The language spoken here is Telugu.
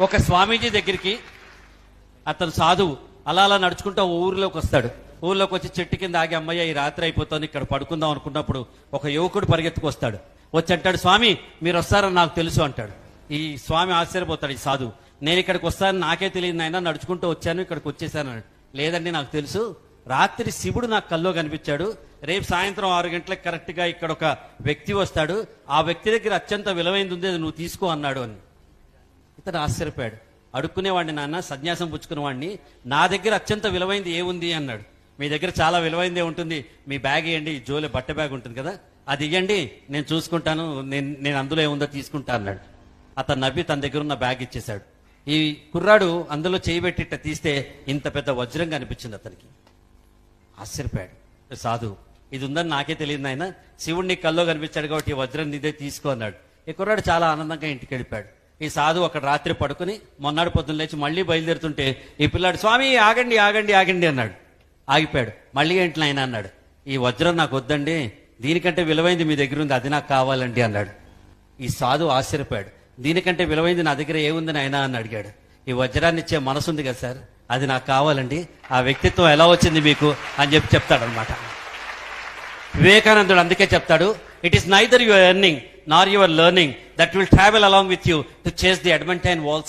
ఒక స్వామీజీ దగ్గరికి అతను సాధువు అలా అలా నడుచుకుంటూ ఊరిలోకి వస్తాడు. ఊర్లోకి వచ్చి చెట్టు కింద ఆగి, అమ్మయ్య ఈ రాత్రి అయిపోతుంది, ఇక్కడ పడుకుందాం అనుకున్నప్పుడు ఒక యువకుడు పరిగెత్తుకొస్తాడు. వచ్చి అంటాడు, స్వామి మీరు వస్తారని నాకు తెలుసు అంటాడు. ఈ స్వామి ఆశ్చర్యపోతాడు. ఈ సాధువు, నేను ఇక్కడికి వస్తానని నాకే తెలియదు నాయన, నడుచుకుంటూ వచ్చాను, ఇక్కడికి వచ్చేసాను అన్నాడు. లేదండి నాకు తెలుసు, రాత్రి శివుడు నాకు కల్లో కనిపించాడు, రేపు సాయంత్రం 6 గంటలకు కరెక్ట్ గా ఇక్కడ ఒక వ్యక్తి వస్తాడు, ఆ వ్యక్తి దగ్గర అత్యంత విలువైంది ఉంది, అది నువ్వు తీసుకో అన్నాడు అని. ఇతను ఆశ్చర్యపోయాడు. అడుక్కునేవాడిని నాన్న, సన్యాసం పుచ్చుకునేవాడిని, నా దగ్గర అత్యంత విలువైంది ఏముంది అన్నాడు. మీ దగ్గర చాలా విలువైందే ఉంటుంది, మీ బ్యాగ్ ఇవ్వండి, జోలే బట్ట బ్యాగ్ ఉంటుంది కదా, అది ఇవ్వండి, నేను చూసుకుంటాను, నేను అందులో ఏముందో తీసుకుంటా అన్నాడు. అతను నవ్వి తన దగ్గర ఉన్న బ్యాగ్ ఇచ్చేశాడు. ఈ కుర్రాడు అందులో చేయబెట్టిట్ట తీస్తే ఇంత పెద్ద వజ్రం కనిపించింది అతనికి. ఆశ్చర్యపోయాడు సాధువు. ఇది ఉందని నాకే తెలియదు నాయన, శివుడిని కల్లో కనిపించాడు కాబట్టి ఈ వజ్రం నీదే తీసుకో అన్నాడు. ఈ కుర్రాడు చాలా ఆనందంగా ఇంటికి వెళ్ళిపోయాడు. ఈ సాధువు అక్కడ రాత్రి పడుకుని మొన్నాడు పొద్దున్న లేచి మళ్ళీ బయలుదేరుతుంటే ఈ పిల్లాడు, స్వామి ఆగండి ఆగండి ఆగండి అన్నాడు. ఆగిపోయాడు. మళ్ళీ ఏంటి నాయన అన్నాడు. ఈ వజ్రం నాకు వద్దండి, దీనికంటే విలువైంది మీ దగ్గర ఉంది, అది నాకు కావాలండి అన్నాడు. ఈ సాధువు ఆశ్చర్యపోయాడు. దీనికంటే విలువైంది నా దగ్గర ఏముంది నాయన అని అడిగాడు. ఈ వజ్రాన్ని ఇచ్చే మనసు ఉంది కదా సార్, అది నాకు కావాలండి, ఆ వ్యక్తిత్వం ఎలా వచ్చింది మీకు అని చెప్తాడు అనమాట. వివేకానందుడు అందుకే చెప్తాడు, it is neither your earning nor your learning that will travel along with you to chase the adventure walls